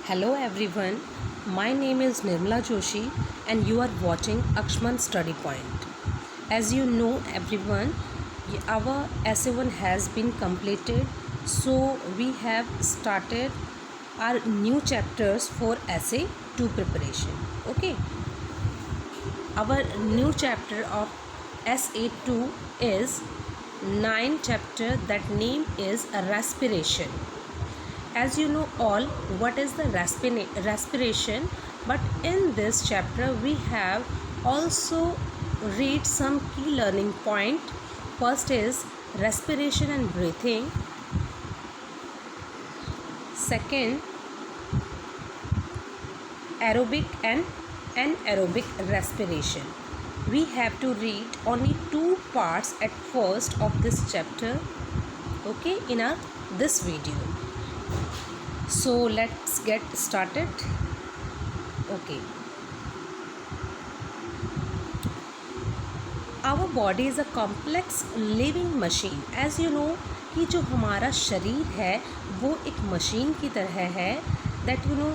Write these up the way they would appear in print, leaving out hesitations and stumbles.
Hello everyone, my name is Nirmala Joshi and you are watching Akshman Study Point. As you know everyone, our SA1 has been completed, so we have started our new chapters for SA2 preparation. Okay, our new chapter of SA2 is 9 chapter, that name is respiration. As you know all what is the respiration, but in this chapter we have also read some key learning point. First is respiration and breathing. Second, aerobic and anaerobic respiration. We have to read only 2 parts at first of this chapter, okay, in this video. So let's get started. Okay, our body is a complex living machine. As you know कि जो हमारा शरीर है वो एक machine की तरह है. दैट यू नो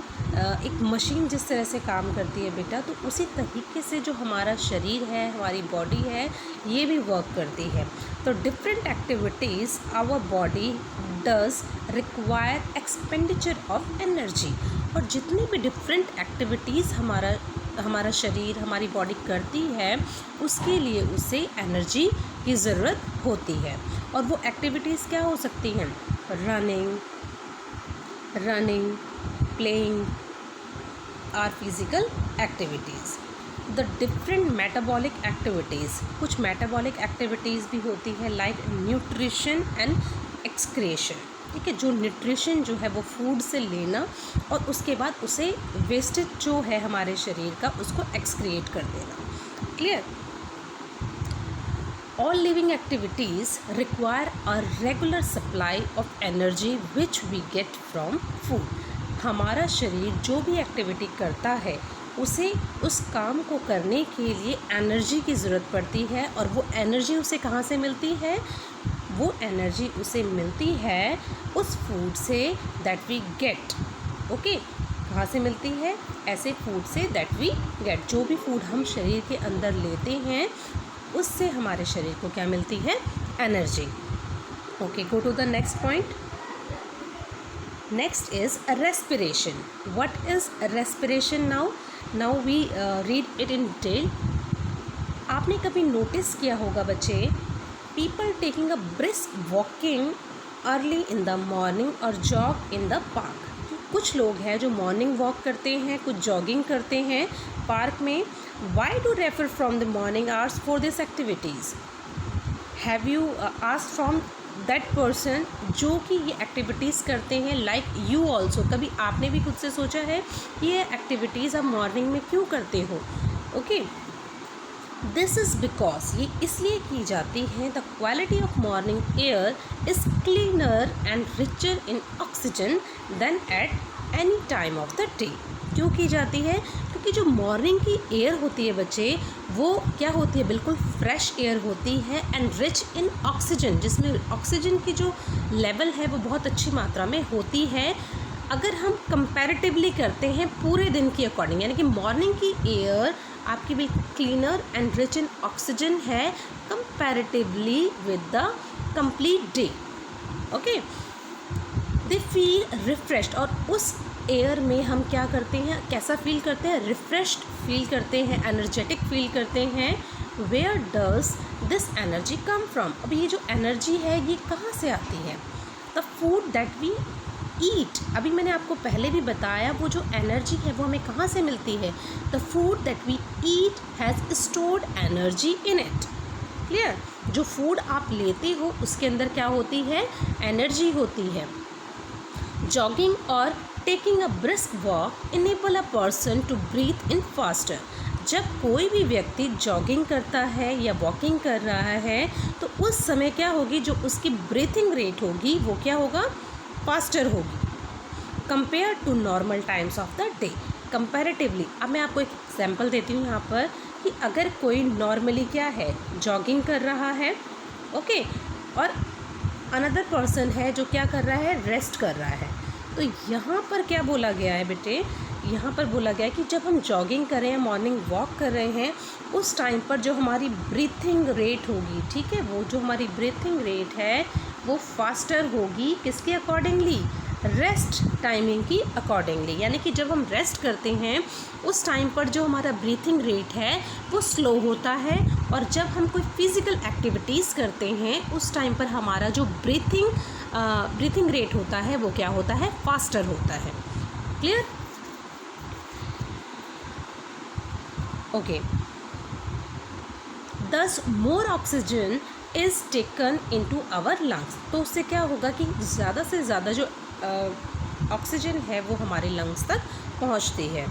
एक मशीन जिस तरह से काम करती है बेटा, तो उसी तरीके से जो हमारा शरीर है, हमारी बॉडी है, ये भी वर्क करती है. तो different activities our body does require expenditure of energy. और जितनी भी डिफरेंट एक्टिविटीज़ हमारा शरीर, हमारी बॉडी करती है, उसके लिए उसे एनर्जी की ज़रूरत होती है. और वो एक्टिविटीज़ क्या हो सकती हैं? Running, playing or physical activities. The different metabolic activities, कुछ मेटाबॉलिक एक्टिविटीज़ भी होती है लाइक न्यूट्रिशन एंड एक्सक्रेशन. ठीक है, जो न्यूट्रिशन जो है वो फूड से लेना और उसके बाद उसे वेस्टेज जो है हमारे शरीर का उसको एक्सक्रिएट कर देना. Clear? All living activities require a regular supply of energy which we get from food. हमारा शरीर जो भी एक्टिविटी करता है उसे उस काम को करने के लिए एनर्जी की ज़रूरत पड़ती है. और वो एनर्जी उसे कहाँ से मिलती है? वो एनर्जी उसे मिलती है उस food say that we get. Okay, कहाँ से मिलती है? ऐसे food say that we get. जो भी फूड हम शरीर के अंदर लेते हैं उससे हमारे शरीर को क्या मिलती है? Energy. Okay, go to the next point. Next is respiration. What is respiration? Now we read it in detail. आपने कभी नोटिस किया होगा बच्चे, people taking a brisk walking early in the morning or jog in the park. कुछ लोग हैं जो morning walk करते हैं, कुछ जॉगिंग करते हैं पार्क में. Why do refer from the morning hours for these activities? Have you asked from that person जो कि ये एक्टिविटीज़ करते हैं लाइक यू ऑल्सो? कभी आपने भी खुद से सोचा है कि ये एक्टिविटीज़ आप मॉर्निंग में क्यों करते हो? ओके, दिस इज़ बिकॉज ये इसलिए की जाती है the quality of morning air is cleaner and richer in oxygen than at any time of the day. क्यों की जाती है? क्योंकि जो मॉर्निंग की एयर होती है बच्चे, वो क्या होती है? बिल्कुल फ्रेश एयर होती है एंड रिच इन ऑक्सीजन, जिसमें ऑक्सीजन की जो लेवल है वो बहुत अच्छी मात्रा में होती है. अगर हम कंपैरेटिवली करते हैं पूरे दिन की अकॉर्डिंग, यानी कि मॉर्निंग की एयर आपकी बिल्कुल cleaner and rich in oxygen है comparatively with the complete day. Okay, they feel refreshed. और उस एयर में हम क्या करते हैं? कैसा फील करते हैं? रिफ्रेश्ड फील करते हैं, एनर्जेटिक फील करते हैं. Where does this energy come from? अब ये जो एनर्जी है ये कहाँ से आती है? The food that we eat. अभी मैंने आपको पहले भी बताया वो जो एनर्जी है वो हमें कहाँ से मिलती है? The food that we eat has stored energy in it. Clear? जो फूड आप लेते हो उसके अंदर क्या होती है? एनर्जी होती है. जॉगिंग और taking a brisk walk enable a person to breathe in faster. जब कोई भी व्यक्ति जॉगिंग करता है या वॉकिंग कर रहा है तो उस समय क्या होगी? जो उसकी ब्रीथिंग रेट होगी वो क्या होगा? फास्टर होगी compare to normal times of the day. Comparatively, अब मैं आपको एक एग्जांपल देती हूँ यहाँ पर कि अगर कोई नॉर्मली क्या है? जॉगिंग कर रहा है, ओके, और अनदर पर्सन है जो क्या कर रहा है? रेस्ट कर रहा है. तो यहाँ पर क्या बोला गया है बेटे, यहाँ पर बोला गया है कि जब हम जॉगिंग कर रहे हैं, मॉर्निंग वॉक कर रहे हैं, उस टाइम पर जो हमारी ब्रीथिंग रेट होगी, ठीक है, वो जो हमारी ब्रीथिंग रेट है वो फास्टर होगी, किसके अकॉर्डिंगली, रेस्ट टाइमिंग की अकॉर्डिंगली। यानी कि जब हम रेस्ट करते हैं उस टाइम पर जो हमारा ब्रीथिंग रेट है वो स्लो होता है, और जब हम कोई फिज़िकल एक्टिविटीज़ करते हैं उस टाइम पर हमारा जो ब्रीथिंग रेट होता है वो क्या होता है, फास्टर होता है। Clear? Okay. Thus more oxygen is taken into our lungs। तो उससे क्या होगा कि ज़्यादा से ज़्यादा जो ऑक्सीजन है वो हमारे लंग्स तक पहुंचती है,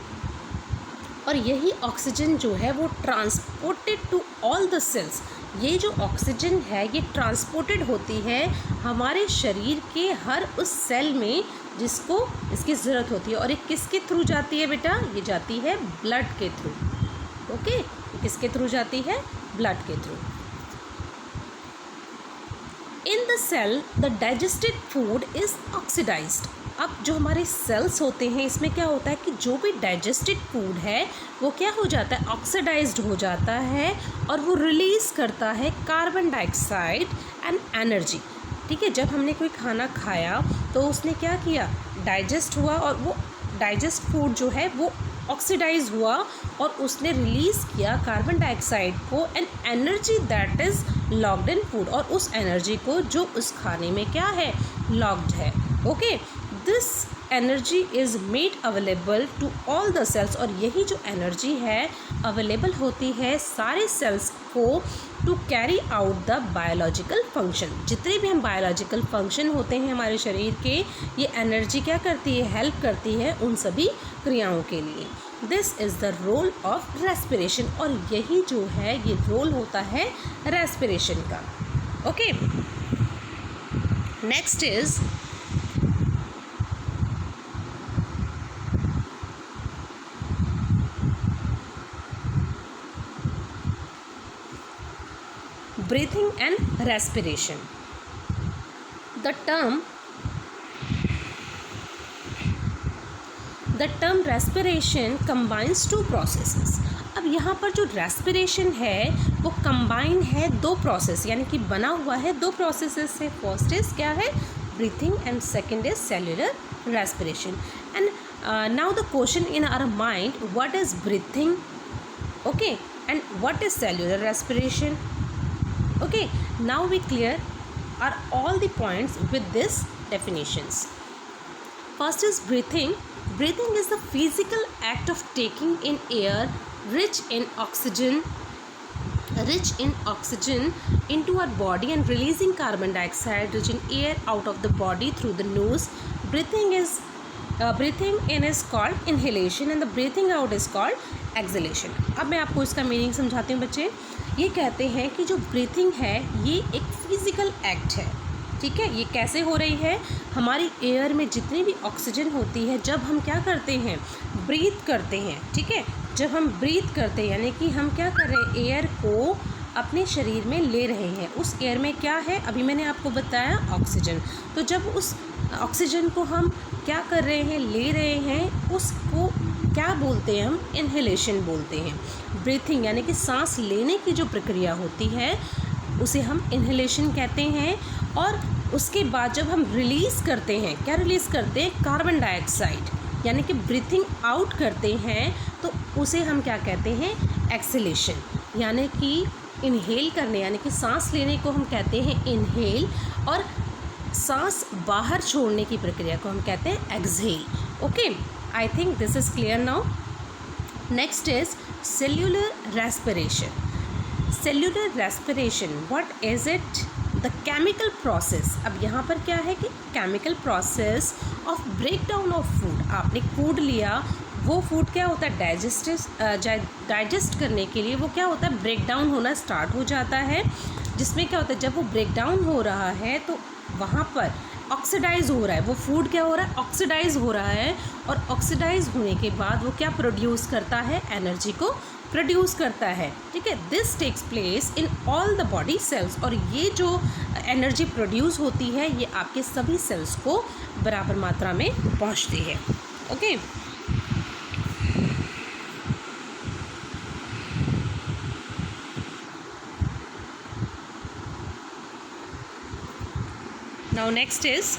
और यही ऑक्सीजन जो है वो transported to all the cells. ये जो ऑक्सीजन है ये ट्रांसपोर्टेड होती है हमारे शरीर के हर उस सेल में जिसको इसकी ज़रूरत होती है। और ये किसके थ्रू जाती है बेटा, ये जाती है ब्लड के थ्रू। ओके, किसके थ्रू जाती है, ब्लड के through. In the cell the digested food is oxidised. अब जो हमारे सेल्स होते हैं इसमें क्या होता है कि जो भी डाइजेस्टेड फूड है वो क्या हो जाता है, ऑक्सीडाइज्ड हो जाता है, और वो रिलीज़ करता है कार्बन डाइऑक्साइड एंड एनर्जी। ठीक है, जब हमने कोई खाना खाया तो उसने क्या किया, डाइजेस्ट हुआ, और वो डाइजेस्ट फूड जो है वो ऑक्सीडाइज हुआ और उसने रिलीज़ किया कार्बन डाइऑक्साइड को and energy that is locked in food, और उस एनर्जी को जो उस खाने में क्या है, लॉक्ड है। Okay, this energy is made available to all the cells, और यही जो एनर्जी है अवेलेबल होती है सारे सेल्स को to carry out the biological function. जितने भी हम बायोलॉजिकल फंक्शन होते हैं हमारे शरीर के, ये एनर्जी क्या करती है, हेल्प करती है उन सभी क्रियाओं के लिए। This is the role of respiration, और यही जो है ये रोल होता है रेस्पिरेशन का। Okay, next is breathing and respiration. The term respiration combines two processes। अब यहाँ पर जो respiration है वो combine है दो process, यानी कि बना हुआ है दो processes से। फर्स्ट इज क्या है, breathing, and second is cellular respiration। And now the question in our mind, what is breathing, okay, and what is cellular respiration? Okay, now we clear are all the points with this definitions. First is breathing. Breathing is the physical act of taking in air rich in oxygen into our body and releasing carbon dioxide rich in air out of the body through the nose. Breathing in is called inhalation and the breathing out is called exhalation। अब मैं आपको इसका meaning समझाती हूँ बच्चे। ये कहते हैं कि जो ब्रीथिंग है ये एक फिज़िकल एक्ट है, ठीक है। ये कैसे हो रही है, हमारी एयर में जितनी भी ऑक्सीजन होती है जब हम क्या करते हैं, ब्रीथ करते हैं, ठीक है। जब हम ब्रीथ करते हैं यानी कि हम क्या कर रहे हैं, एयर को अपने शरीर में ले रहे हैं। उस एयर में क्या है, अभी मैंने आपको बताया ऑक्सीजन। तो जब उस ऑक्सीजन को हम क्या कर रहे हैं, ले रहे हैं, उसको क्या बोलते हैं हम, इन्हेलेशन बोलते हैं। ब्रीथिंग यानी कि सांस लेने की जो प्रक्रिया होती है उसे हम इन्हेलेशन कहते हैं। और उसके बाद जब हम रिलीज़ करते हैं, क्या रिलीज़ करते हैं, कार्बन डाइऑक्साइड, यानी कि ब्रीथिंग आउट करते हैं, तो उसे हम क्या कहते हैं, एक्सेलेशन। यानी कि इनहेल करने यानी कि सांस लेने को हम कहते हैं इनहेल, और सांस बाहर छोड़ने की प्रक्रिया को हम कहते हैं exhale. Okay, I think this is clear now. Next is cellular respiration. Cellular respiration, what is it? The chemical process। अब यहाँ पर क्या है कि chemical process of breakdown of food। आपने फूड लिया, वो फूड क्या होता है, डाइजेस्ट करने के लिए वो क्या होता है, ब्रेक डाउन होना स्टार्ट हो जाता है। जिसमें क्या होता है, जब वो ब्रेक डाउन हो रहा है तो वहाँ पर ऑक्सीडाइज हो रहा है, वो फूड क्या हो रहा है, ऑक्सीडाइज हो रहा है, और ऑक्सीडाइज होने के बाद वो क्या प्रोड्यूस करता है, एनर्जी को प्रोड्यूस करता है, ठीक है। This takes place in all the body cells, और ये जो एनर्जी प्रोड्यूस होती है ये आपके सभी सेल्स को बराबर मात्रा में पहुंचती है, okay. Now next is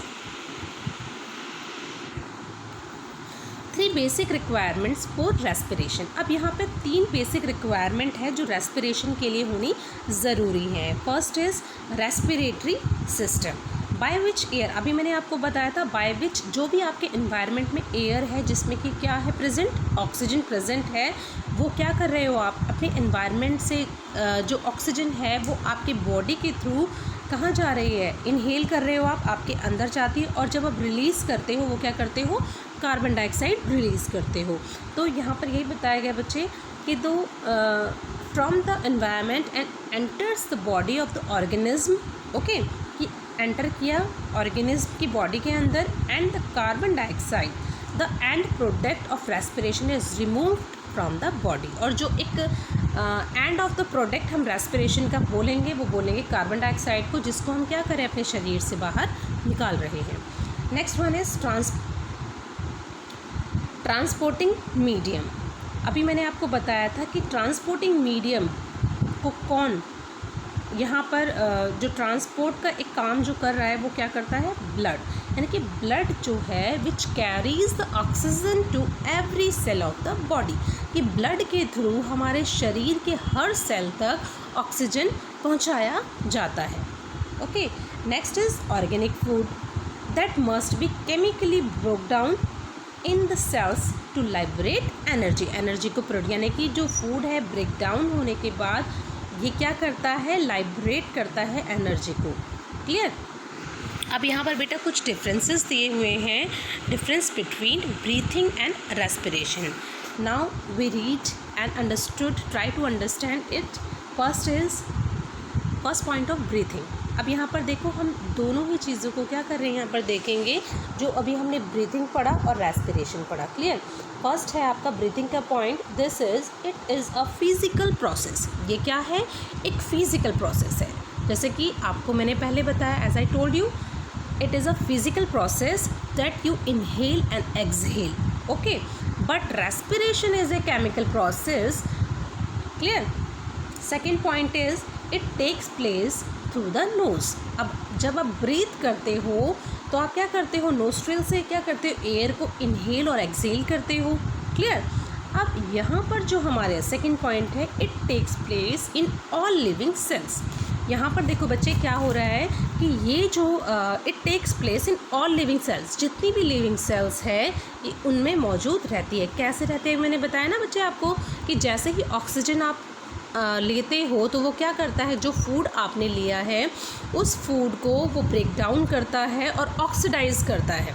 3 basic requirements for respiration. अब यहाँ पे 3 बेसिक रिक्वायरमेंट है जो रेस्पिरेशन के लिए होनी ज़रूरी है। First is respiratory system, by which air, अभी मैंने आपको बताया था बाय विच, जो भी आपके इन्वायरमेंट में एयर है जिसमें कि क्या है प्रेजेंट, ऑक्सीजन प्रेजेंट है, वो क्या कर रहे हो आप अपने इन्वायरमेंट से जो ऑक्सीजन है वो आपके बॉडी के थ्रू कहाँ जा रही है, इनहेल कर रहे हो आप, आपके अंदर जाती है, और जब आप रिलीज़ करते हो वो क्या करते हो, कार्बन डाइऑक्साइड रिलीज़ करते हो। तो यहाँ पर यही बताया गया बच्चे कि दो from the environment and enters the body of the organism, okay, कि एंटर किया ऑर्गेनिज्म की बॉडी के अंदर, and the carbon dioxide the end product of respiration is removed from the body. और जो एक एंड ऑफ द प्रोडक्ट हम respiration का बोलेंगे वो बोलेंगे कार्बन डाइऑक्साइड को, जिसको हम क्या करें अपने शरीर से बाहर निकाल रहे हैं। Next one is transporting medium. अभी मैंने आपको बताया था कि ट्रांसपोर्टिंग मीडियम को कौन, यहाँ पर जो ट्रांसपोर्ट का एक काम जो कर रहा है वो क्या करता है, ब्लड, यानी कि ब्लड जो है which carries the oxygen to every cell of the body, कि ब्लड के थ्रू हमारे शरीर के हर सेल तक ऑक्सीजन पहुँचाया जाता है, okay. Next is organic food that must be chemically broke down in the cells to liberate energy, energy को प्रोड्यूस, यानी कि जो फूड है ब्रेक डाउन होने के बाद ये क्या करता है, लाइब्रेट करता है एनर्जी को, क्लियर। अब यहाँ पर बेटा कुछ डिफरेंसेस दिए हुए हैं, difference between breathing and respiration. Now we read and understood, try to understand it. First point of breathing. अब यहाँ पर देखो हम दोनों ही चीज़ों को क्या कर रहे हैं, यहाँ पर देखेंगे जो अभी हमने ब्रीथिंग पढ़ा और रेस्पिरेशन पढ़ा, क्लियर। फर्स्ट है आपका ब्रीथिंग का point, this is it is a physical process. ये क्या है, एक फिज़िकल प्रोसेस है, जैसे कि आपको मैंने पहले बताया, as I told you, it is a physical process that you inhale and exhale, okay, but respiration is a chemical process, clear. Second point is it takes place through the nose. अब जब आप breathe करते हो तो आप क्या करते हो, नोस्ट्रिल से क्या करते हो, एयर को इनहेल और एक्सहेल करते हो, क्लियर। अब यहाँ पर जो हमारे सेकंड पॉइंट है, it takes place in all living cells. यहाँ पर देखो बच्चे क्या हो रहा है कि ये जो it takes place in all living cells, जितनी भी लिविंग सेल्स है ये उनमें मौजूद रहती है। कैसे रहते हैं, मैंने बताया ना बच्चे आपको कि जैसे ही ऑक्सीजन आप लेते हो तो वो क्या करता है, जो फूड आपने लिया है उस फूड को वो ब्रेक डाउन करता है और ऑक्सीडाइज करता है,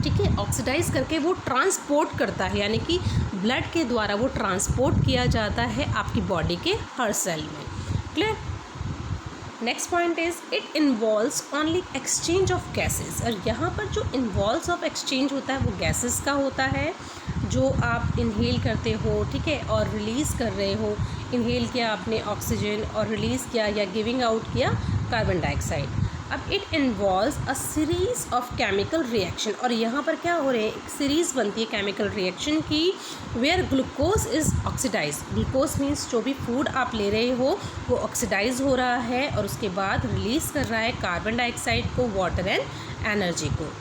ठीक है। ऑक्सीडाइज करके वो ट्रांसपोर्ट करता है, यानी कि ब्लड के द्वारा वो ट्रांसपोर्ट किया जाता है आपकी बॉडी के हर सेल में, clear. Next point is it involves only exchange of gases. और यहाँ पर जो इन्वॉल्व्स ऑफ एक्सचेंज होता है वो गैसेस का होता है, जो आप इनहेल करते हो, ठीक है, और रिलीज़ कर रहे हो। इनहेल किया आपने ऑक्सीजन और रिलीज़ किया या गिविंग आउट किया कार्बन डाइऑक्साइड। अब it involves a series of chemical reaction, और यहाँ पर क्या हो रहे हैं, एक सीरीज़ बनती है केमिकल रिएक्शन की, where glucose is oxidise. Glucose means जो भी फूड आप ले रहे हो वो ऑक्सीडाइज हो रहा है और उसके बाद रिलीज़ कर रहा है कार्बन डाइऑक्साइड को, वाटर एंड एनर्जी को।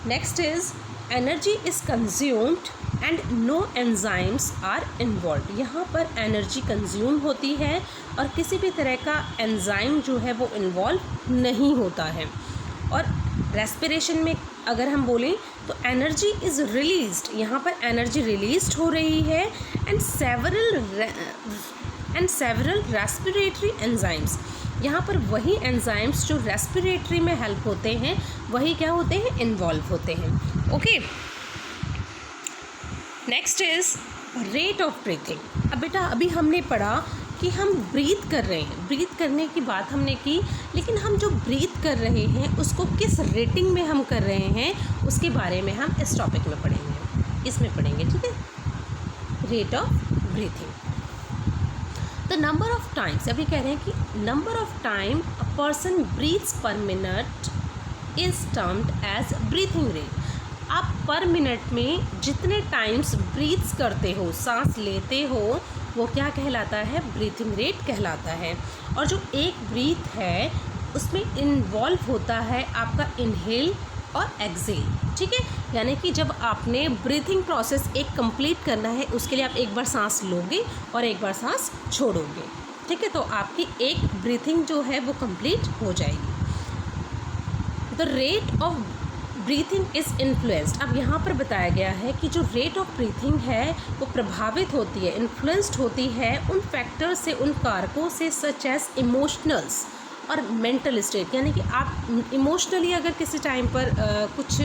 Next is energy is consumed and no enzymes are involve. यहाँ पर एनर्जी कंज्यूम होती है और किसी भी तरह का एंजाइम जो है वो इन्वॉल्व नहीं होता है। और रेस्पिरेशन में अगर हम बोलें तो एनर्जी इज़ रिलीज्ड, यहाँ पर एनर्जी रिलीज्ड हो रही है, एंड सेवरल रेस्पिरेटरी एंजाइम्स। यहाँ पर वही एंजाइम्स जो रेस्पिरेटरी में हेल्प होते हैं वही क्या होते हैं, इन्वॉल्व होते हैं, okay. Next is rate of breathing. अब बेटा अभी हमने पढ़ा कि कि हम ब्रीथ कर रहे हैं, ब्रीथ करने की बात हमने की, लेकिन हम जो ब्रीथ कर रहे हैं उसको किस रेटिंग में हम कर रहे हैं उसके बारे में हम इस टॉपिक में पढ़ेंगे, इसमें पढ़ेंगे, ठीक है। Rate of breathing, the number of times, अभी कह रहे हैं कि number of time a person breathes per minute is termed as breathing rate. आप पर मिनट में जितने टाइम्स ब्रीथ्स करते हो, सांस लेते हो, वो क्या कहलाता है, ब्रीथिंग रेट कहलाता है। और जो एक ब्रीथ है उसमें इन्वॉल्व होता है आपका इनहेल और एक्सेल, ठीक है। यानी कि जब आपने ब्रीथिंग प्रोसेस एक कंप्लीट करना है उसके लिए आप एक बार सांस लोगे और एक बार सांस छोड़ोगे, ठीक है, तो आपकी एक ब्रीथिंग जो है वो कंप्लीट हो जाएगी। The rate of breathing is influenced, अब यहाँ पर बताया गया है कि जो रेट ऑफ ब्रीथिंग है वो प्रभावित होती है, इन्फ्लुएंस्ड होती है उन फैक्टर्स से, उन कारकों से, सच एज इमोशनल्स और मेंटल स्टेट। यानी कि आप इमोशनली अगर किसी टाइम पर कुछ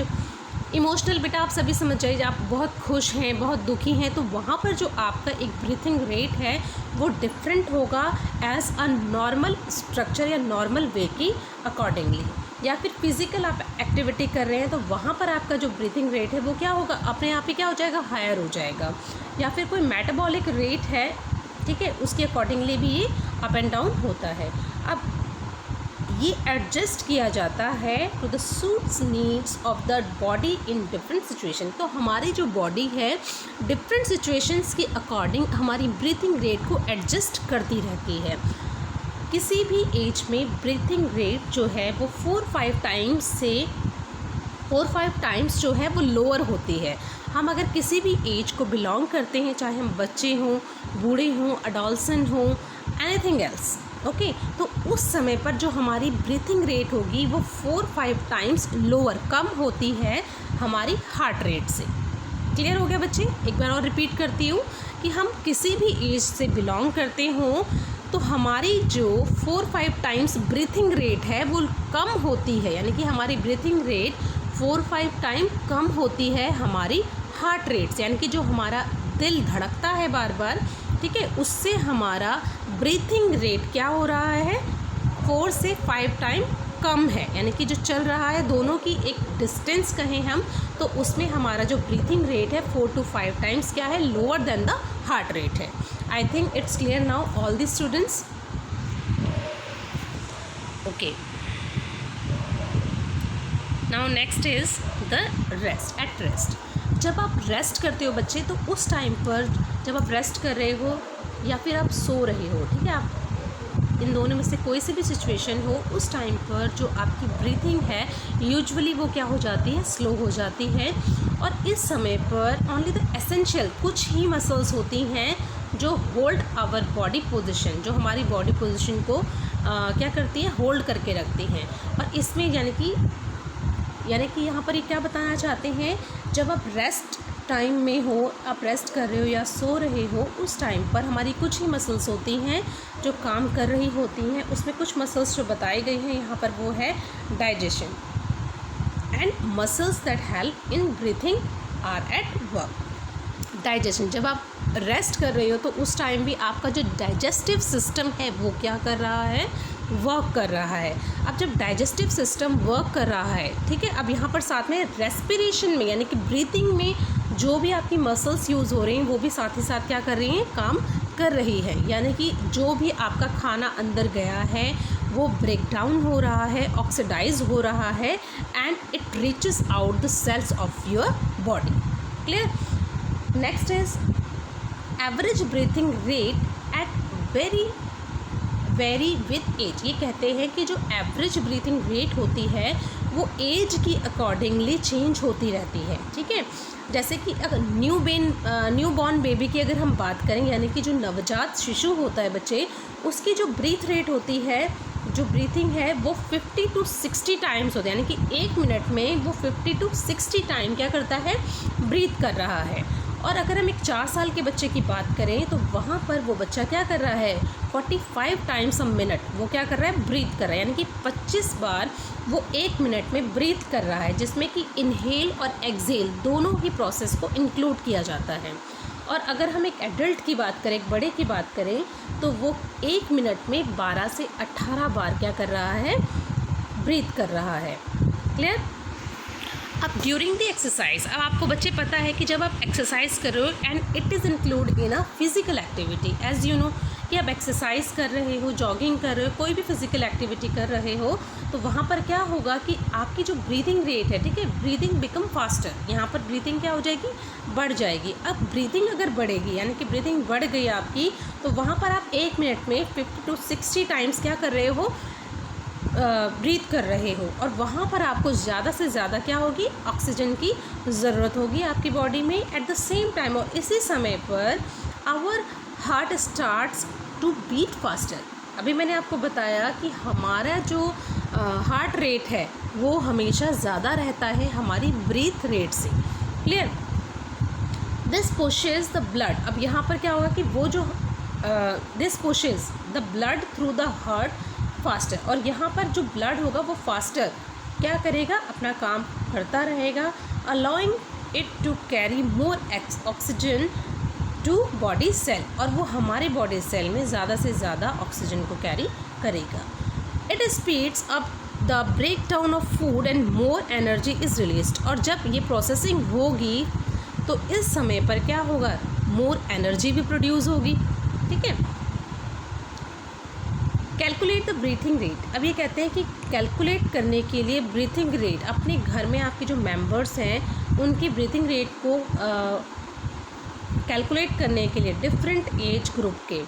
इमोशनल, बेटा आप सभी समझ जाइए, आप बहुत खुश हैं, बहुत दुखी हैं, तो वहाँ पर जो आपका एक ब्रीथिंग रेट है वो डिफरेंट होगा एज अ नॉर्मल स्ट्रक्चर या नॉर्मल वे की अकॉर्डिंगली। या फिर फिज़िकल आप एक्टिविटी कर रहे हैं तो वहाँ पर आपका जो ब्रीथिंग रेट है वो क्या होगा, अपने आप ही क्या हो जाएगा, हायर हो जाएगा। या फिर कोई मेटाबॉलिक रेट है, ठीक है, उसके अकॉर्डिंगली भी ये अप एंड डाउन होता है। अब ये एडजस्ट किया जाता है to the suits needs of the body in different situation. तो हमारी जो बॉडी है डिफरेंट सिचुएशंस के अकॉर्डिंग हमारी ब्रीथिंग रेट को एडजस्ट करती रहती है। किसी भी एज में ब्रीथिंग रेट जो है वो 4-5 टाइम्स जो है वो लोअर होती है। हम अगर किसी भी एज को बिलोंग करते हैं, चाहे हम बच्चे हों, बूढ़े हों, अडोलसेंट हों, एनीथिंग एल्स, ओके, तो उस समय पर जो हमारी ब्रीथिंग रेट होगी वो 4-5 टाइम्स लोअर, कम होती है हमारी हार्ट रेट से। क्लियर हो गया बच्चे? एक बार और रिपीट करती हूँ कि हम किसी भी एज से बिलोंग करते हों तो हमारी जो 4-5 टाइम्स ब्रीथिंग रेट है वो कम होती है, यानी कि हमारी ब्रीथिंग रेट 4-5 टाइम कम होती है हमारी हार्ट रेट से, यानी कि जो हमारा दिल धड़कता है बार बार, ठीक है, उससे हमारा ब्रीथिंग रेट क्या हो रहा है, 4 से 5 टाइम कम है। यानी कि जो चल रहा है दोनों की एक डिस्टेंस कहें हम तो उसमें हमारा जो ब्रीथिंग रेट है 4 to 5 टाइम्स क्या है, lower than the heart rate है। I think it's clear now all the students, okay. Now next is the rest, at rest. जब आप रेस्ट करते हो बच्चे तो उस टाइम पर जब आप रेस्ट कर रहे हो या फिर आप सो रहे हो, ठीक है, आप इन दोनों में से कोई सी भी सिचुएशन हो, उस टाइम पर जो आपकी ब्रीथिंग है यूजुअली वो क्या हो जाती है, स्लो हो जाती है। और इस समय पर ओनली द एसेंशियल कुछ ही मसल्स होती हैं जो होल्ड आवर बॉडी पोजीशन, जो हमारी बॉडी पोजीशन को क्या करती है, होल्ड करके रखती हैं। और इसमें यानी कि यहाँ पर ये क्या बताना चाहते हैं, जब आप रेस्ट टाइम में हो, आप रेस्ट कर रहे हो या सो रहे हो, उस टाइम पर हमारी कुछ ही मसल्स होती हैं जो काम कर रही होती हैं। उसमें कुछ मसल्स जो बताई गई हैं यहाँ पर वो है digestion and muscles that help in breathing are at work. Digestion, जब आप रेस्ट कर रहे हो तो उस टाइम भी आपका जो डाइजेस्टिव सिस्टम है वो क्या कर रहा है, वर्क कर रहा है। अब जब डाइजेस्टिव सिस्टम वर्क कर रहा है, ठीक है, अब यहाँ पर साथ में रेस्पिरेशन में यानी कि ब्रीथिंग में जो भी आपकी मसल्स यूज़ हो रही हैं वो भी साथ ही साथ क्या कर रही हैं, काम कर रही है। यानी कि जो भी आपका खाना अंदर गया है वो ब्रेक डाउन हो रहा है, ऑक्सीडाइज हो रहा है and it reaches out the cells of your body. Clear? Next is average breathing rate at vary with age. ये कहते हैं कि जो एवरेज ब्रीथिंग रेट होती है वो एज की अकॉर्डिंगली चेंज होती रहती है, ठीक है। जैसे कि अगर न्यू बॉर्न बेबी की अगर हम बात करें, यानी कि जो नवजात शिशु होता है बच्चे, उसकी जो ब्रीथ रेट होती है, जो ब्रीथिंग है वो 50 to 60 टाइम्स होती है। यानी कि 1 मिनट में वो 50 to 60 टाइम क्या करता है, ब्रीथ कर रहा है। और अगर हम एक 4 साल के बच्चे की बात करें तो वहाँ पर वो बच्चा क्या कर रहा है, 45 टाइम्स अ मिनट वो क्या कर रहा है, ब्रीथ कर रहा है। यानी कि 25 बार वो 1 मिनट में ब्रीथ कर रहा है, जिसमें कि इनहेल और एक्सेल दोनों ही प्रोसेस को इंक्लूड किया जाता है। और अगर हम एक एडल्ट की बात करें, एक बड़े की बात करें, तो वो 1 मिनट में 12 से 18 बार क्या कर रहा है, ब्रीथ कर रहा है। क्लियर। अब ड्यूरिंग द एक्सरसाइज, अब आपको बच्चे पता है कि जब आप एक्सरसाइज कर रहे हो and it is include in a physical activity, as you know कि आप एक्सरसाइज कर रहे हो, जॉगिंग कर रहे हो, कोई भी फिजिकल एक्टिविटी कर रहे हो, तो वहाँ पर क्या होगा कि आपकी जो ब्रीदिंग रेट है, ठीक है, ब्रीदिंग बिकम फास्टर, यहाँ पर ब्रीदिंग क्या हो जाएगी, बढ़ जाएगी। अब ब्रीदिंग अगर बढ़ेगी यानी कि ब्रीदिंग बढ़ गई आपकी, तो वहाँ पर आप 1 मिनट में 50 to 60 टाइम्स क्या कर रहे हो, ब्रीथ कर रहे हो, और वहाँ पर आपको ज़्यादा से ज़्यादा क्या होगी, ऑक्सीजन की ज़रूरत होगी आपकी बॉडी में एट द सेम टाइम। और इसी समय पर our heart starts to beat faster. अभी मैंने आपको बताया कि हमारा जो हार्ट रेट है वो हमेशा ज़्यादा रहता है हमारी ब्रीथ रेट से। Clear. This pushes the blood, अब यहाँ पर क्या होगा कि वो जो this pushes the blood through the heart faster, और यहाँ पर जो ब्लड होगा वो फास्टर क्या करेगा, अपना काम करता रहेगा, allowing it to carry more oxygen to body cell, और वो हमारे बॉडी सेल में ज़्यादा से ज़्यादा ऑक्सीजन को कैरी करेगा। It speeds up the break down of food and more energy is released, और जब ये प्रोसेसिंग होगी तो इस समय पर क्या होगा, मोर एनर्जी भी प्रोड्यूस होगी। ठीक है। कैलकुलेट द ब्रीथिंग रेट, अब ये कहते हैं कि कैलकुलेट करने के लिए ब्रीथिंग रेट, अपने घर में आपके जो मेंबर्स हैं उनकी ब्रीथिंग रेट को कैलकुलेट करने के लिए डिफरेंट एज ग्रुप के,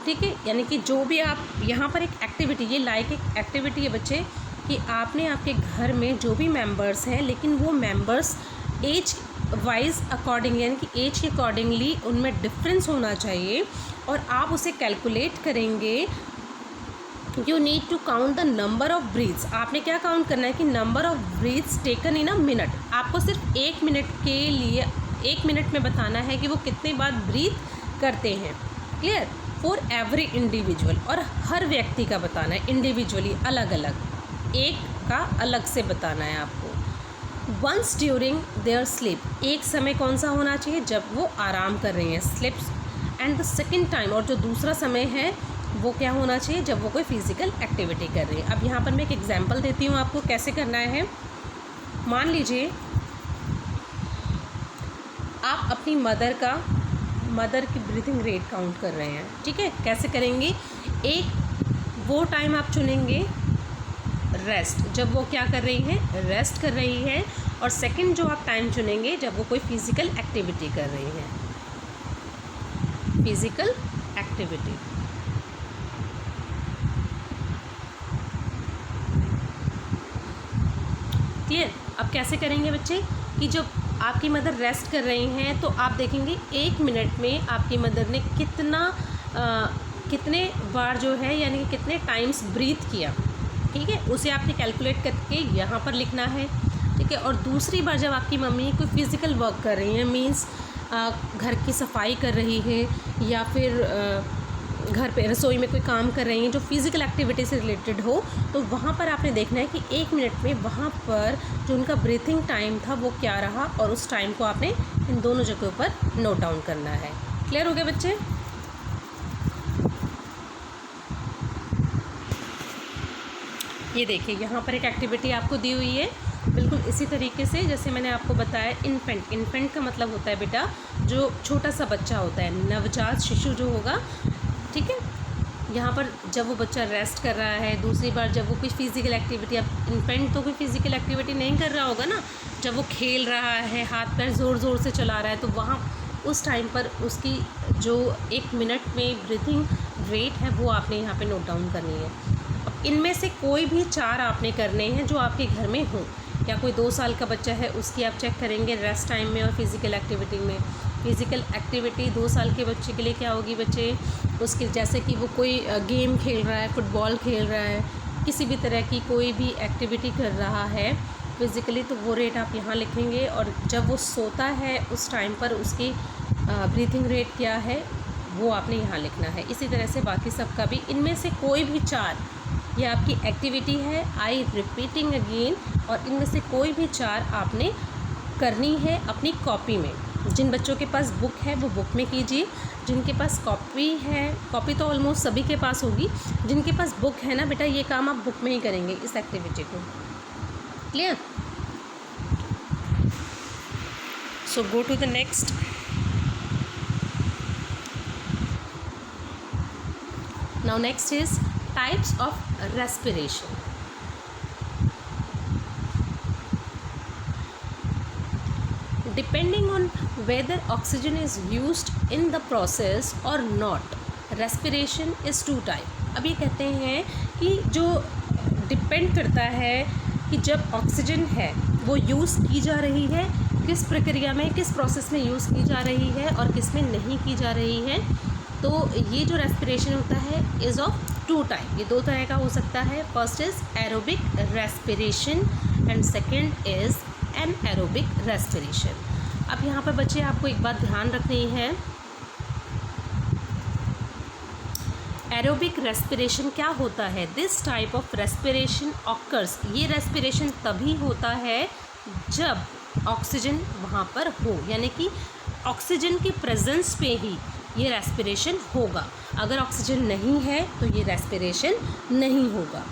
ठीक है, यानी कि जो भी आप यहाँ पर एक एक्टिविटी, ये लाइक एक एक्टिविटी है बच्चे कि आपने आपके घर में जो भी मेंबर्स हैं, लेकिन वो मेंबर्स एज वाइज अकॉर्डिंग, यानी कि एज के अकॉर्डिंगली उनमें डिफरेंस होना चाहिए, और आप उसे कैलकुलेट करेंगे। You need to count the number of breaths, आपने क्या काउंट करना है कि number of breaths taken in a minute, आपको सिर्फ 1 मिनट के लिए 1 मिनट में बताना है कि वो कितने बार ब्रीथ करते हैं। क्लियर। फॉर एवरी इंडिविजुअल, और हर व्यक्ति का बताना है इंडिविजुअली, अलग अलग, एक का अलग से बताना है आपको। वंस ड्यूरिंग देयर स्लीप, एक समय कौन सा होना चाहिए, जब वो आराम कर रहे हैं, slips, and the second time, और जो दूसरा समय है वो क्या होना चाहिए, जब वो कोई फिज़िकल एक्टिविटी कर रही है। अब यहाँ पर मैं एक एग्जांपल देती हूँ आपको कैसे करना है। मान लीजिए आप अपनी मदर की ब्रीथिंग रेट काउंट कर रहे हैं, ठीक है, कैसे करेंगे, एक वो टाइम आप चुनेंगे रेस्ट, जब वो क्या कर रही हैं, रेस्ट कर रही हैं, और सेकंड जो आप टाइम चुनेंगे जब वो कोई फिज़िकल एक्टिविटी कर रही हैं, फिज़िकल एक्टिविटी। क्लियर। अब कैसे करेंगे बच्चे कि जब आपकी मदर रेस्ट कर रही हैं तो आप देखेंगे 1 मिनट में आपकी मदर ने कितने बार जो है, यानी कि कितने टाइम्स ब्रीथ किया, ठीक है, उसे आपने कैलकुलेट करके यहाँ पर लिखना है। ठीक है। और दूसरी बार जब आपकी मम्मी कोई फिज़िकल वर्क कर रही हैं, मीन्स घर की सफाई कर रही है, या फिर घर पे रसोई में कोई काम कर रही हैं जो फिज़िकल एक्टिविटी से रिलेटेड हो, तो वहाँ पर आपने देखना है कि 1 मिनट में वहाँ पर जो उनका ब्रीथिंग टाइम था वो क्या रहा, और उस टाइम को आपने इन दोनों जगहों पर नोट डाउन करना है। क्लियर हो गया बच्चे। ये देखिए यहाँ पर एक एक्टिविटी आपको दी हुई है, बिल्कुल इसी तरीके से जैसे मैंने आपको बताया। इन्फेंट का मतलब होता है बेटा जो छोटा सा बच्चा होता है, नवजात शिशु जो होगा, ठीक है। यहाँ पर जब वो बच्चा रेस्ट कर रहा है, दूसरी बार जब वो कोई फिज़िकल एक्टिविटी, अब इन्फेंट तो कोई फिज़िकल एक्टिविटी नहीं कर रहा होगा ना, जब वो खेल रहा है, हाथ पैर ज़ोर ज़ोर से चला रहा है, तो वहाँ उस टाइम पर उसकी जो 1 मिनट में ब्रीथिंग रेट है वो आपने यहाँ पे नोट डाउन करनी है। अब इनमें से कोई भी 4 आपने करने हैं जो आपके घर में हों, या कोई 2 साल का बच्चा है उसकी आप चेक करेंगे रेस्ट टाइम में और फिज़िकल एक्टिविटी में। फिज़िकल एक्टिविटी 2 साल के बच्चे के लिए क्या होगी बच्चे, उसके जैसे कि वो कोई गेम खेल रहा है, फुटबॉल खेल रहा है, किसी भी तरह की कोई भी एक्टिविटी कर रहा है फिज़िकली, तो वो रेट आप यहाँ लिखेंगे। और जब वो सोता है उस टाइम पर उसकी ब्रीथिंग रेट क्या है वो आपने यहाँ लिखना है। इसी तरह से बाकी सबका भी, इनमें से कोई भी 4 ये आपकी एक्टिविटी है, आई रिपीटिंग अगेन, और इनमें से कोई भी 4 आपने करनी है अपनी कॉपी में। जिन बच्चों के पास बुक है वो बुक में कीजिए, जिनके पास कॉपी है, कॉपी तो ऑलमोस्ट सभी के पास होगी, जिनके पास बुक है ना बेटा, ये काम आप बुक में ही करेंगे इस एक्टिविटी को। Clear? So go to the next. Now next is types of respiration. Depending on whether oxygen is used in the process or not, respiration is two type। अब ये कहते हैं कि जो डिपेंड करता है कि जब ऑक्सीजन है वो यूज़ की जा रही है, किस प्रक्रिया में, किस प्रोसेस में यूज़ की जा रही है और किस में नहीं की जा रही है। तो ये जो रेस्पिरेशन होता है इज़ ऑफ टू टाइप, ये दो तरह का हो सकता है। First is aerobic respiration and second is anaerobic respiration. अब यहाँ पर बच्चे आपको एक बात ध्यान रखनी है, एरोबिक रेस्पिरेशन क्या होता है। This type of respiration occurs, ये रेस्पिरेशन तभी होता है जब ऑक्सीजन वहाँ पर हो, यानी कि ऑक्सीजन की प्रेजेंस पे ही ये रेस्पिरेशन होगा। अगर ऑक्सीजन नहीं है तो ये रेस्पिरेशन नहीं होगा।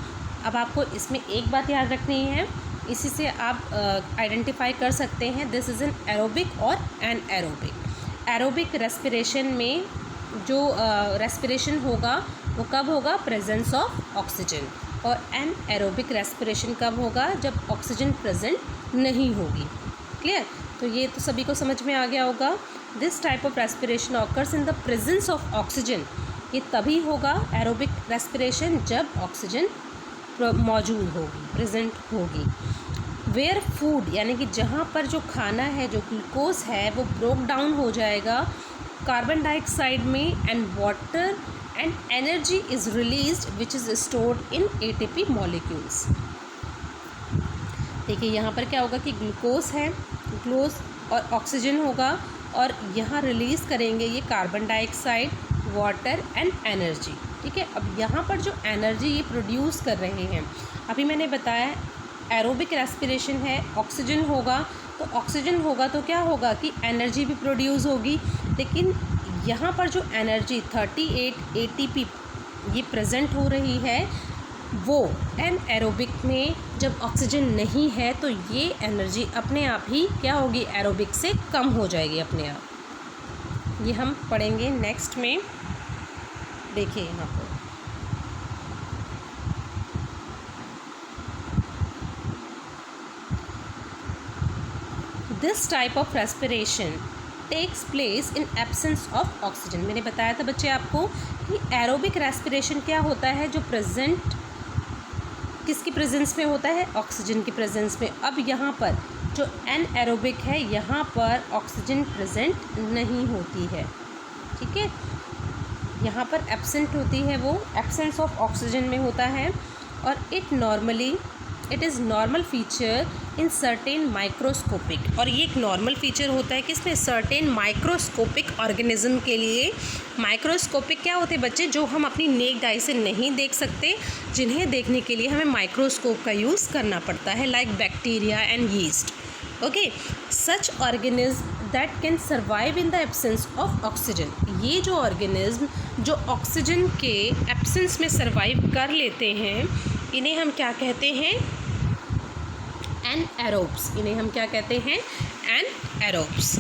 अब आपको इसमें एक बात याद रखनी है, इसी से आप आइडेंटिफाई कर सकते हैं दिस इज़ एन एरोबिक और एन एरोबिक। एरोबिक रेस्पिरेशन में जो रेस्पिरेशन होगा वो कब होगा, प्रेजेंस ऑफ ऑक्सीजन। और एन एरोबिक रेस्पिरेशन कब होगा, जब ऑक्सीजन प्रेजेंट नहीं होगी। क्लियर? तो ये तो सभी को समझ में आ गया होगा। This type of respiration occurs in the presence of oxygen, ये तभी होगा एरोबिक रेस्पिरेशन जब ऑक्सीजन मौजूद होगी, प्रेजेंट होगी। वेयर फूड, यानी कि जहाँ पर जो खाना है, जो ग्लूकोज है वो ब्रोक डाउन हो जाएगा कार्बन डाइऑक्साइड में and water and energy is released which is stored in ATP molecules. देखिए यहाँ पर क्या होगा कि ग्लूकोज है, ग्लूकोज और ऑक्सीजन होगा और यहाँ रिलीज़ करेंगे ये carbon dioxide, water and energy. ठीक है, अब यहाँ पर जो एनर्जी ये प्रोड्यूस कर रहे हैं, अभी मैंने बताया एरोबिक रेस्पिरेशन है, ऑक्सीजन होगा, तो ऑक्सीजन होगा तो क्या होगा कि एनर्जी भी प्रोड्यूस होगी। लेकिन यहाँ पर जो एनर्जी 38 एटीपी ये प्रेजेंट हो रही है, वो एन एरोबिक में जब ऑक्सीजन नहीं है तो ये एनर्जी अपने आप ही क्या होगी, एरोबिक से कम हो जाएगी अपने आप। ये हम पढ़ेंगे नेक्स्ट में। देखिए यहाँ पर this type of respiration takes place in absence of oxygen. मैंने बताया था बच्चे आपको कि एरोबिक रेस्पिरेशन क्या होता है, जो प्रेजेंट किसकी प्रेजेंस में होता है, ऑक्सीजन की प्रेजेंस में। अब यहाँ पर जो एन एरोबिक है, यहाँ पर ऑक्सीजन प्रेजेंट नहीं होती है। ठीक है, यहाँ पर एब्सेंट होती है, वो एब्सेंस ऑफ ऑक्सीजन में होता है। और it is normal feature in certain microscopic, और ये एक नॉर्मल फीचर होता है किसमें, सर्टेन माइक्रोस्कोपिक ऑर्गेनिज्म के लिए। माइक्रोस्कोपिक क्या होते हैं बच्चे, जो हम अपनी नेक्ड आई से नहीं देख सकते, जिन्हें देखने के लिए हमें माइक्रोस्कोप का यूज़ करना पड़ता है, like bacteria and yeast. Okay, such organism that can survive in the absence of oxygen. ये जो ऑर्गेनिज्म जो ऑक्सीजन के एब्सेंस में सर्वाइव कर लेते हैं, इन्हें हम क्या कहते हैं, एनएरोब्स। इन्हें हम क्या कहते हैं, एनएरोब्स।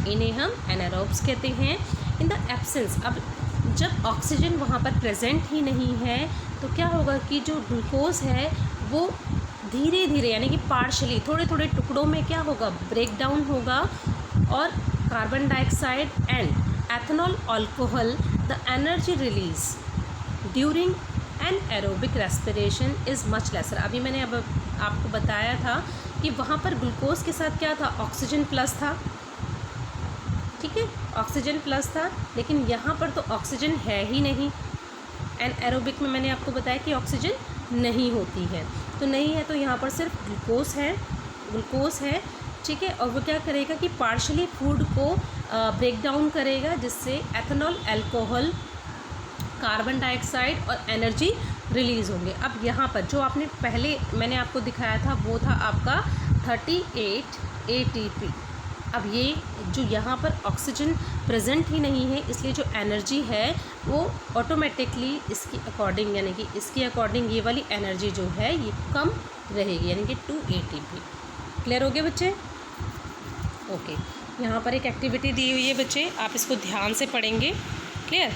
इन्हें हम एनारोब्स कहते हैं इन द एब्सेंस। अब जब ऑक्सीजन वहाँ पर प्रेजेंट ही नहीं है तो क्या होगा कि जो ग्लूकोज है वो धीरे धीरे, यानी कि पार्शली, थोड़े थोड़े टुकड़ों में क्या होगा, ब्रेक डाउन होगा, और carbon dioxide and ethanol alcohol the energy release during an aerobic respiration is much laser. अभी मैंने अब आपको बताया था कि वहाँ पर ग्लूकोज के साथ क्या था, ऑक्सीजन प्लस था। ठीक है, ऑक्सीजन प्लस था, लेकिन यहाँ पर तो ऑक्सीजन है ही नहीं। एन एरोबिक में मैंने आपको बताया कि ऑक्सीजन नहीं होती है, तो नहीं है, तो यहाँ पर सिर्फ ग्लूकोज है। ठीक है, और वो क्या करेगा कि पार्शली फूड को ब्रेक डाउन करेगा, जिससे एथेनॉल अल्कोहल कार्बन डाइऑक्साइड और एनर्जी रिलीज़ होंगे। अब यहाँ पर जो आपने पहले मैंने आपको दिखाया था वो था आपका 38 ATP। अब ये जो यहाँ पर ऑक्सीजन प्रेजेंट ही नहीं है, इसलिए जो एनर्जी है वो ऑटोमेटिकली इसकी अकॉर्डिंग, यानी कि इसकी अकॉर्डिंग ये वाली एनर्जी जो है ये कम रहेगी, यानी कि 2 ATP। क्लियर हो गया बच्चे? ओके, यहाँ पर एक एक्टिविटी दी हुई है बच्चे, आप इसको ध्यान से पढ़ेंगे। क्लियर?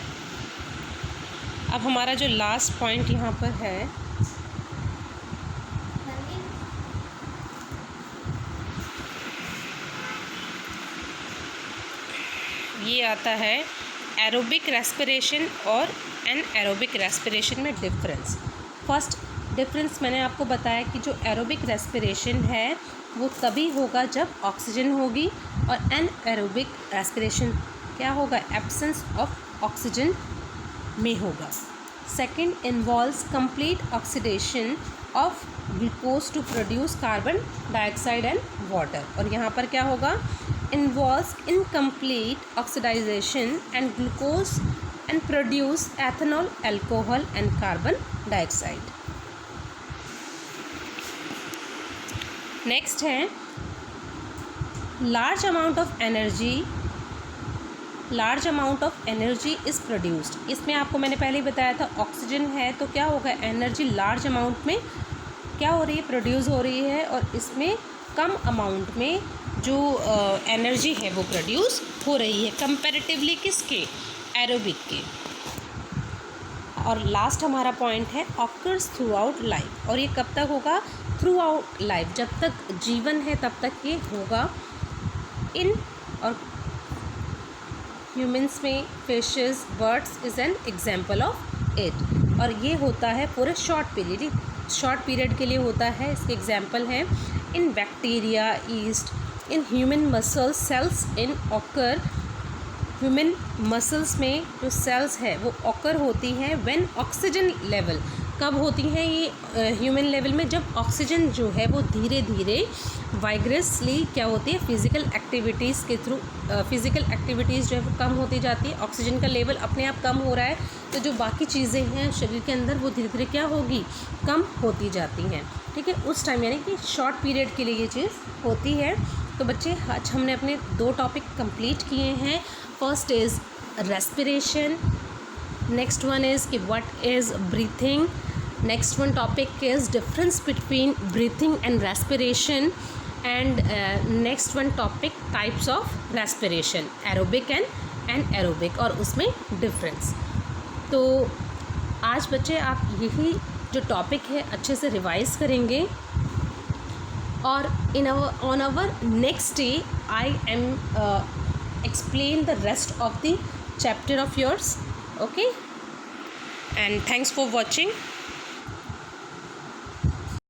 अब हमारा जो लास्ट पॉइंट यहाँ पर है, ये आता है एरोबिक रेस्पिरेशन और एनएरोबिक रेस्पिरेशन में डिफरेंस। फर्स्ट डिफरेंस मैंने आपको बताया कि जो एरोबिक रेस्पिरेशन है वो तभी होगा जब ऑक्सीजन होगी, और एनएरोबिक रेस्पिरेशन क्या होगा, एब्सेंस ऑफ ऑक्सीजन में होगा। Second involves complete oxidation of glucose to produce carbon dioxide and water, और यहाँ पर क्या होगा, involves incomplete oxidization and glucose and produce ethanol, alcohol and carbon dioxide. Next है large amount of energy is produced। इसमें आपको मैंने पहले ही बताया था ऑक्सीजन है तो क्या होगा, एनर्जी लार्ज अमाउंट में क्या हो रही है, प्रोड्यूस हो रही है, और इसमें कम अमाउंट में जो एनर्जी है वो प्रोड्यूस हो रही है कंपैरेटिवली किसके, एरोबिक के। और लास्ट हमारा पॉइंट है ऑकर्स थ्रू आउट लाइफ, और ये कब तक होगा, थ्रू आउट लाइफ, जब तक जीवन है तब तक ये होगा। इन और ह्यूमंस में fishes, birds is an example of it, और ये होता है पूरे शॉर्ट पीरियड के लिए होता है। इसके एग्जाम्पल हैं in bacteria, yeast, in human muscles cells in occur. Human muscles में जो सेल्स है वो ऑकर होती हैं व्हेन ऑक्सीजन लेवल, कब होती हैं ये ह्यूमन लेवल में, जब ऑक्सीजन जो है वो धीरे धीरे वाइग्रेसली क्या होती है, फिज़िकल एक्टिविटीज़ के थ्रू, फिज़िकल एक्टिविटीज़ जो है वो कम होती जाती है, ऑक्सीजन का लेवल अपने आप कम हो रहा है, तो जो बाकी चीज़ें हैं शरीर के अंदर वो धीरे धीरे क्या होगी, कम होती जाती हैं। ठीक है, उस टाइम यानी कि शॉर्ट पीरियड के लिए ये चीज़ होती है। तो बच्चे आज हमने अपने 2 टॉपिक कंप्लीट किए हैं। First is respiration, next one is कि what is breathing, next one topic is difference between breathing and respiration, and next one topic types of respiration, aerobic and anaerobic, और उसमें डिफरेंस। तो आज बच्चे आप यही जो टॉपिक है अच्छे से रिवाइज करेंगे, और on our next day I am explain the rest of the chapter of yours. Okay, and thanks for watching.